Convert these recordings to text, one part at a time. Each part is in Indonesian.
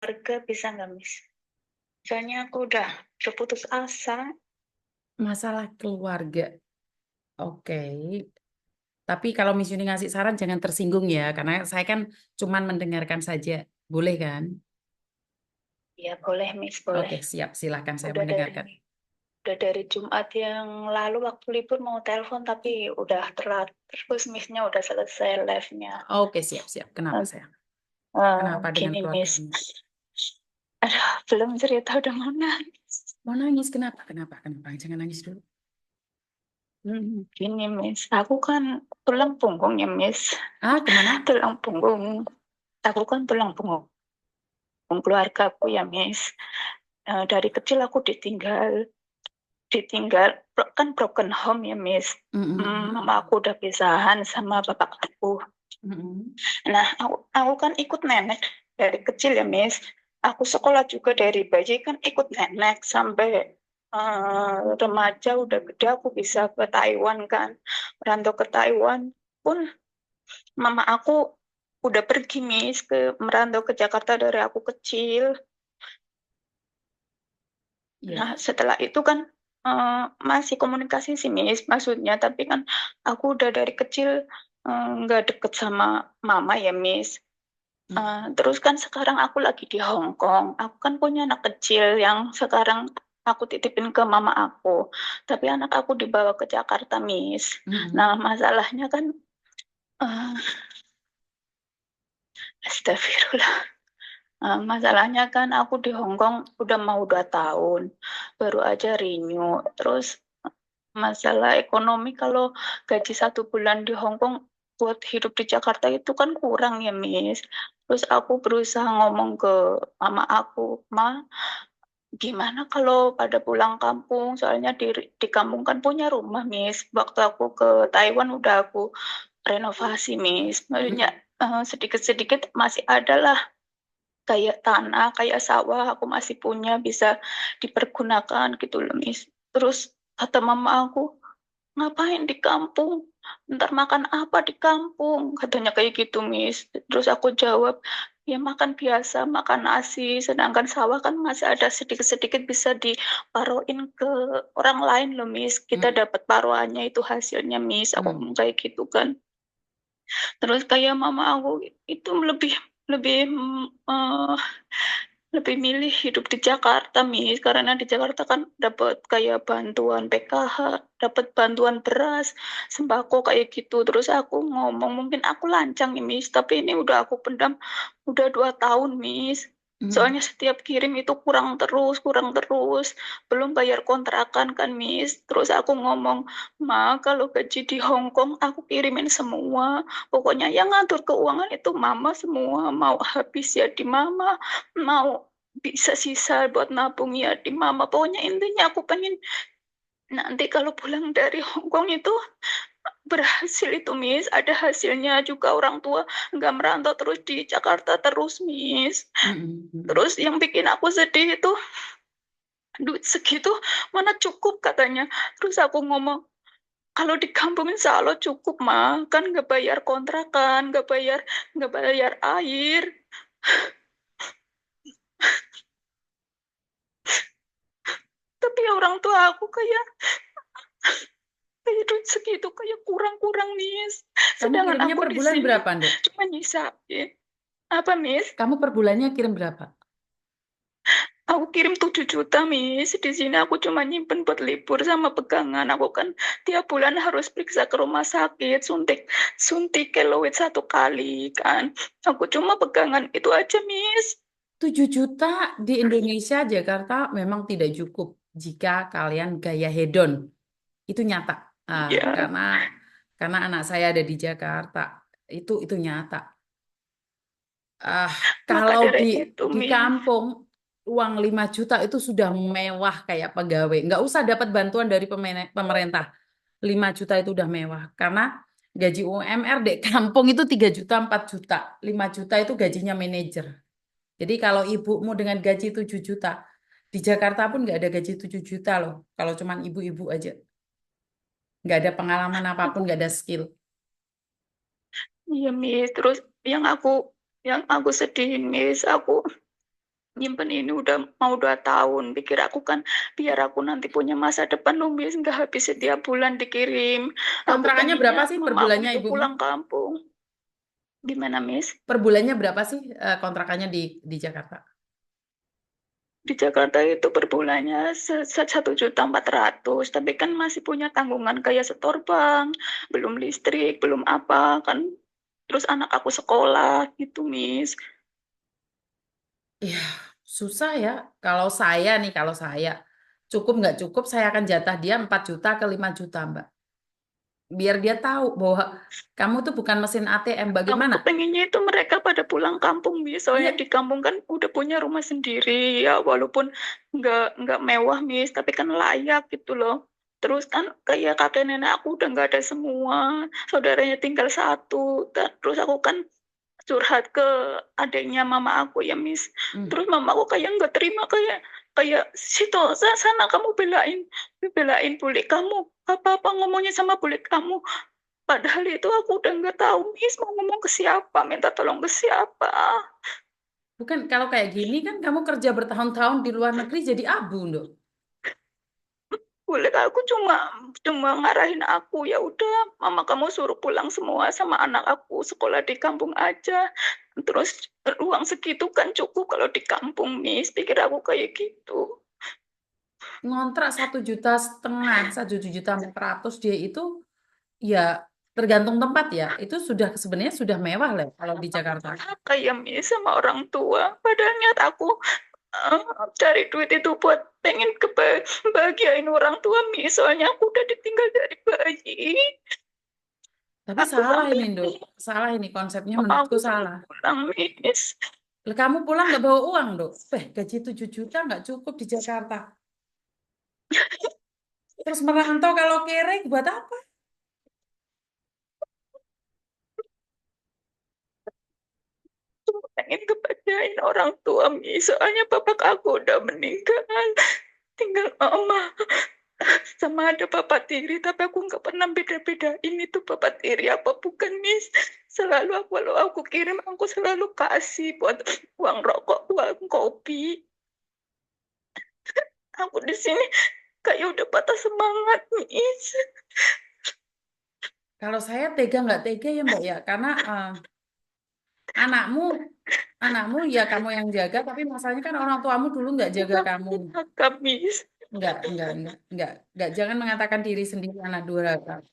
keluarga bisa nggak, Miss? Soalnya aku udah putus asa. Masalah keluarga. Oke. Tapi kalau Miss Yuni ngasih saran jangan tersinggung ya, karena saya kan cuman mendengarkan saja. Boleh kan? Ya boleh, Miss, boleh. Oke, siap. Silahkan saya Udah mendengarkan. dari udah dari Jumat yang lalu waktu libur mau telepon tapi udah telat. Terus Missnya udah selesai live-nya. Oke, siap-siap. Kenapa Eh, saya? Kenapa dengan Gini, keluarga Miss. Miss? Aduh, belum cerita udah mau nangis. Mau nangis? Kenapa? Kenapa? Kenapa? Jangan nangis dulu. Gini, Miss. Aku kan tulang punggung ya, Miss. Ah, kemana? Tulang punggung. Aku kan tulang punggung keluargaku ya, Miss. Dari kecil aku ditinggal kan broken home ya, Miss. Mm-mm. Mama aku udah pisahan sama bapak aku. Mm-mm. Nah, aku kan ikut nenek dari kecil ya, Miss. Aku sekolah juga dari bayi kan ikut nenek sampai remaja udah gede aku bisa ke Taiwan kan. Merantau ke Taiwan pun mama aku udah pergi, Miss, merantau ke Jakarta dari aku kecil. Iya. Nah, setelah itu kan masih komunikasi sih, Miss, maksudnya. Tapi kan aku udah dari kecil nggak deket sama mama ya, Miss. Mm. Terus kan sekarang aku lagi di Hong Kong. Aku kan punya anak kecil yang sekarang aku titipin ke mama aku. Tapi anak aku dibawa ke Jakarta, Miss. Nah, Mm-mm. masalahnya kan, uh, astagfirullah. Masalahnya kan aku di Hong Kong udah mau 2 tahun. Baru aja renew. Terus masalah ekonomi kalau gaji 1 bulan di Hong Kong buat hidup di Jakarta itu kan kurang ya, Miss. Terus aku berusaha ngomong ke mama aku, Ma, gimana kalau pada pulang kampung? Soalnya di kampung kan punya rumah, Miss. Waktu aku ke Taiwan udah aku renovasi, Miss. Maksudnya Mm-mm. sedikit-sedikit masih ada lah kayak tanah, kayak sawah aku masih punya bisa dipergunakan gitu loh, Miss. Terus kata mama aku, ngapain di kampung? Ntar makan apa di kampung? Katanya kayak gitu, Miss. Terus aku jawab, ya makan biasa, makan nasi. Sedangkan sawah kan masih ada sedikit-sedikit bisa diparoin ke orang lain loh, Miss. Kita Mm. dapat paruannya itu hasilnya, Miss. Aku Mm. ngomong kayak gitu kan. Terus kayak mama aku itu lebih lebih lebih milih hidup di Jakarta, Miss, karena di Jakarta kan dapat kayak bantuan PKH, dapat bantuan beras, sembako kayak gitu. Terus aku ngomong, mungkin aku lancang nih, Miss, tapi ini udah aku pendam udah 2 tahun, Miss. Mm. Soalnya setiap kirim itu kurang terus. Belum bayar kontrakan kan, Miss. Terus aku ngomong, Ma, kalau gaji di Hong Kong aku kirimin semua. Pokoknya yang ngatur keuangan itu Mama semua. Mau habis ya di Mama, mau bisa sisa buat nabung ya di mama. Pokoknya intinya aku pengen nanti kalau pulang dari Hong Kong itu berhasil itu, Miss. Ada hasilnya juga orang tua nggak merantau terus di Jakarta terus, Miss. Mm. Mm. Terus yang bikin aku sedih itu duit segitu mana cukup katanya. Terus aku ngomong, kalau di kampung insya Allah cukup, mah. Kan nggak bayar kontrakan, nggak bayar air. Tapi orang tua aku kayak duit segitu kayak kurang-kurang, Miss. Kamu Sedangkan kirimnya aku per di bulan sini berapa, Dek? cuma nyisain. Apa, Miss? Kamu per bulannya kirim berapa? Aku kirim 7 juta, Miss. Di sini aku cuma nyimpen buat libur sama pegangan. Aku kan tiap bulan harus periksa ke rumah sakit, suntik suntik keloid 1 kali kan. Aku cuma pegangan itu aja, Miss. 7 juta di Indonesia, Jakarta memang tidak cukup jika kalian gaya hedon. Itu nyata. Ah, Ya, karena anak saya ada di Jakarta. Itu nyata. Ah, maka kalau dari itu, di Miss. kampung uang 5 juta itu sudah mewah kayak pegawai. Nggak usah dapat bantuan dari pemerintah. 5 juta itu udah mewah. Karena gaji UMR di kampung itu 3 juta, 4 juta. 5 juta itu gajinya manajer. Jadi kalau ibumu dengan gaji 7 juta, di Jakarta pun nggak ada gaji 7 juta loh. Kalau cuman ibu-ibu aja. Nggak ada pengalaman apapun, Aku, nggak ada skill. iya, Miss. Terus yang aku sedih, Miss, nyimpen ini udah mau 2 tahun. Pikir aku kan biar aku nanti punya masa depan loh Miss, nggak habis setiap bulan dikirim. Aku Kontrakannya berapa pengennya sih per mama aku bulannya itu ibumu? pulang kampung. Gimana Miss? Per bulannya berapa sih kontrakannya di Jakarta? Di Jakarta itu per bulannya 1.400.000, tapi kan masih punya tanggungan kayak setor bank, belum listrik, belum apa kan. Terus anak aku sekolah gitu Miss. Ya, susah ya. Kalau saya cukup nggak cukup, saya akan jatah dia 4 juta ke 5 juta, Mbak. Biar dia tahu bahwa kamu tuh bukan mesin ATM. Aku Bagaimana? kepengennya itu mereka pada pulang kampung Miss. Soalnya Iya, di kampung kan udah punya rumah sendiri ya, walaupun nggak mewah Miss, tapi kan layak gitu loh. Terus kan kayak kakek nenek aku udah nggak ada semua, saudaranya tinggal satu. Terus aku kan curhat ke adiknya mama aku ya Miss. hmm. Terus mama aku kayak nggak terima, kayak kayak situ sana kamu belain belain bule kamu, apa-apa ngomongnya sama bule kamu. Padahal itu aku udah nggak tahu Miss mau ngomong ke siapa, minta tolong ke siapa. Bukan kalau kayak gini kan kamu kerja bertahun-tahun di luar negeri jadi abu, Dok. Boleh aku cuma cuma ngarahin aku, ya udah mama kamu suruh pulang semua sama anak aku sekolah di kampung aja. Terus uang segitu kan cukup kalau di kampung Miss, pikir aku kayak gitu. Ngontrak 1,5 juta, 1,4 juta dia itu ya tergantung tempat ya. Itu sudah sebenarnya sudah mewah lah kalau di Jakarta. Kayak Miss sama orang tua. Padahal niat aku eh, cari duit itu buat pengen kebahagiain orang tua Miss. Soalnya aku udah ditinggal dari bayi. Tapi Aku salah sampai ini, Dok. Salah ini konsepnya mama menurutku aku suruh salah. pulang Miss. Lah, kamu pulang nggak bawa uang, Dok? Gaji 7 juta nggak cukup di Jakarta. Terus merantau kalau kere buat apa? Pengen kebahagiain orang tua Miss. Soalnya bapak aku udah meninggal. Tinggal mama sama ada bapak tiri, tapi aku nggak pernah beda-bedain itu bapak tiri apa bukan Miss. Selalu aku kalau aku kirim aku selalu kasih buat uang rokok, uang kopi. Aku di sini kayak udah patah semangat Miss. Kalau saya tega nggak tega ya, Mbak ya, karena anakmu, anakmu ya kamu yang jaga, tapi masalahnya kan orang tuamu dulu nggak jaga kamu. Kakak Miss. Enggak. Jangan mengatakan diri sendiri anak durhaka.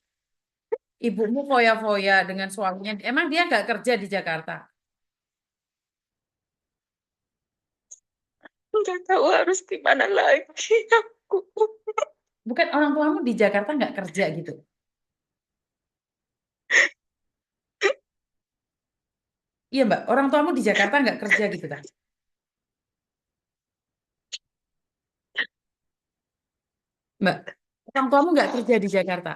Ibumu foya-foya dengan suaminya. Emang dia nggak kerja di Jakarta? Nggak tahu harus gimana lagi aku. Bukan orang tuamu di Jakarta nggak kerja gitu. Iya, Mbak. Orang tuamu di Jakarta nggak kerja gitu kan? Mbak, orang tuamu nggak kerja di Jakarta.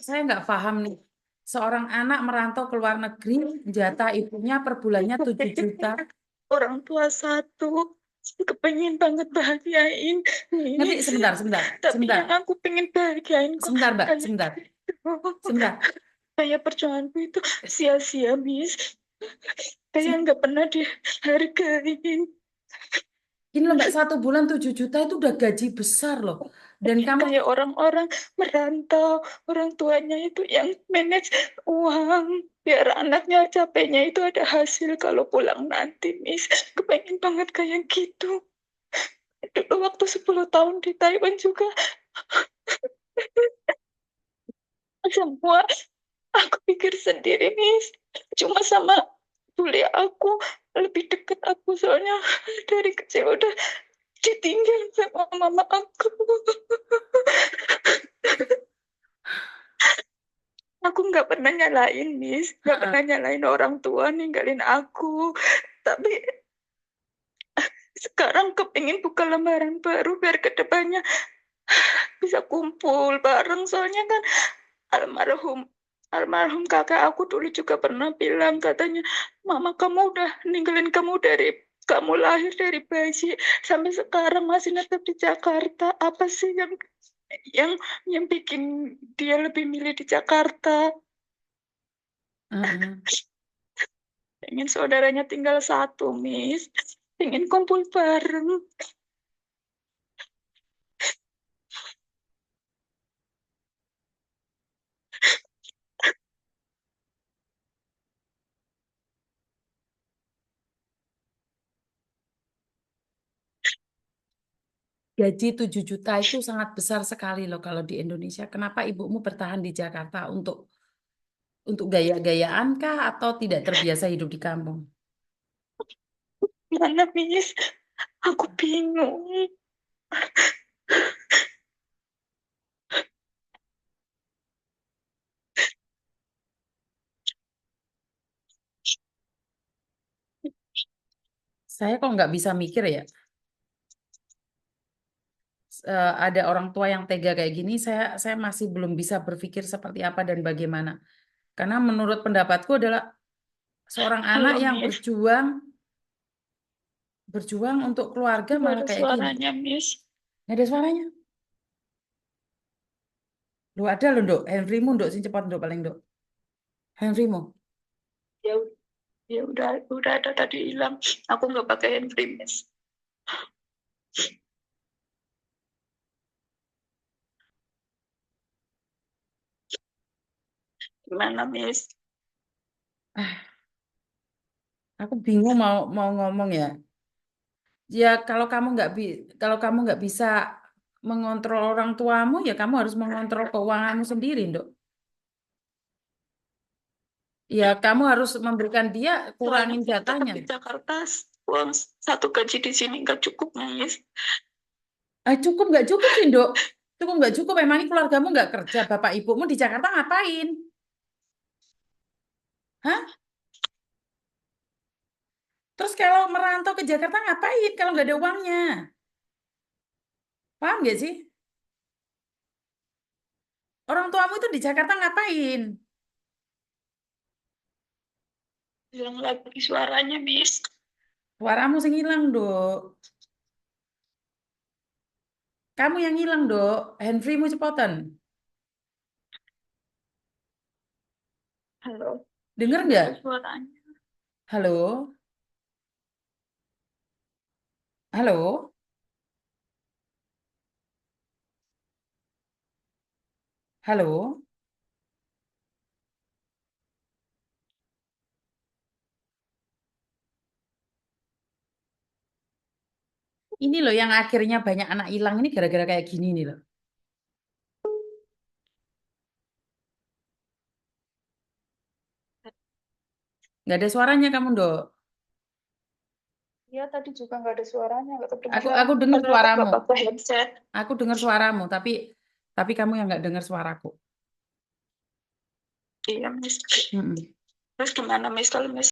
Saya nggak paham nih. Seorang anak merantau ke luar negeri, jatah ibunya per bulannya 7 juta. Orang tua satu kepengen banget bahagiain Ngerti? Miss, tapi Sebentar, yang aku pengen bahagiain kok sebentar, Mbak, kayak sebentar, gitu. sebentar. Kayak perjuanganku itu sia-sia Miss, kayak nggak pernah dihargain. Ini loh Mbak, 1 bulan 7 juta itu udah gaji besar loh. Dan kamu, Kayak orang-orang merantau, orang tuanya itu yang manage uang biar anaknya capeknya itu ada hasil kalau pulang nanti Miss. Kepengen banget kayak gitu. Dulu waktu 10 tahun di Taiwan juga semua aku pikir sendiri Miss, cuma sama bule aku lebih deket aku, soalnya dari kecil udah ditinggal sama mama aku. Aku nggak pernah nyalain Miss, nggak Heeh. pernah nyalain orang tua ninggalin aku, tapi sekarang kepingin buka lembaran baru biar kedepannya bisa kumpul bareng. Soalnya kan almarhum almarhum kakak aku dulu juga pernah bilang katanya, mama kamu udah ninggalin kamu dari kamu lahir dari bayi sampai sekarang masih netep di Jakarta. Apa sih yang yang bikin dia lebih milih di Jakarta? Heeh. Pengen saudaranya tinggal satu, Miss. Pengen kumpul bareng. Gaji 7 juta itu sangat besar sekali loh kalau di Indonesia. Kenapa ibumu bertahan di Jakarta untuk gaya-gayaan kah atau tidak terbiasa hidup di kampung? Mana, Miss? Aku bingung. Saya kok nggak bisa mikir ya. Ada orang tua yang tega kayak gini, saya masih belum bisa berpikir seperti apa dan bagaimana. Karena menurut pendapatku adalah seorang anak Halo, yang Miss. berjuang untuk keluarga Nggak malah ada kayak gini. suaranya, Miss. Nggak ada suaranya. Lu ada loh, Dok. Henrymu, Dok. Sing cepat, Dok. Paling, Dok. Henrymu. Ya, ya udah ada tadi hilang. Aku nggak pakai handphone, Miss. Gimana, Miss? Ah, aku bingung mau mau ngomong ya. Ya kalau kamu nggak bisa mengontrol orang tuamu, ya kamu harus mengontrol keuanganmu sendiri, Dok. Ya kamu harus memberikan dia Soalnya kurangin aku tetap jatahnya. di Jakarta, uang satu gaji di sini nggak cukup, Miss. Cukup nggak cukup sih, Dok. Cukup nggak cukup. Emangnya keluargamu nggak kerja? Bapak ibumu di Jakarta ngapain? Hah? Terus kalau merantau ke Jakarta ngapain kalau nggak ada uangnya? Paham nggak sih? Orang tuamu itu di Jakarta ngapain? Hilang lagi suaranya, Miss. Suaramu sing hilang, Dok. Kamu yang hilang, Dok. Handfreemu cepotan. Halo, Dengar nggak ada nggak? suaranya. Halo? Halo? Halo? Ini loh yang akhirnya banyak anak hilang ini gara-gara kayak gini nih loh. Nggak ada suaranya kamu, Dok. Iya, tadi juga nggak ada suaranya, nggak kedengeran. Aku dengar Padahal aku suaramu. nggak pakai headset. Aku dengar suaramu, tapi kamu yang nggak dengar suaraku. Iya, Miss. Mm-mm. Terus gimana, Miss? Kalau Miss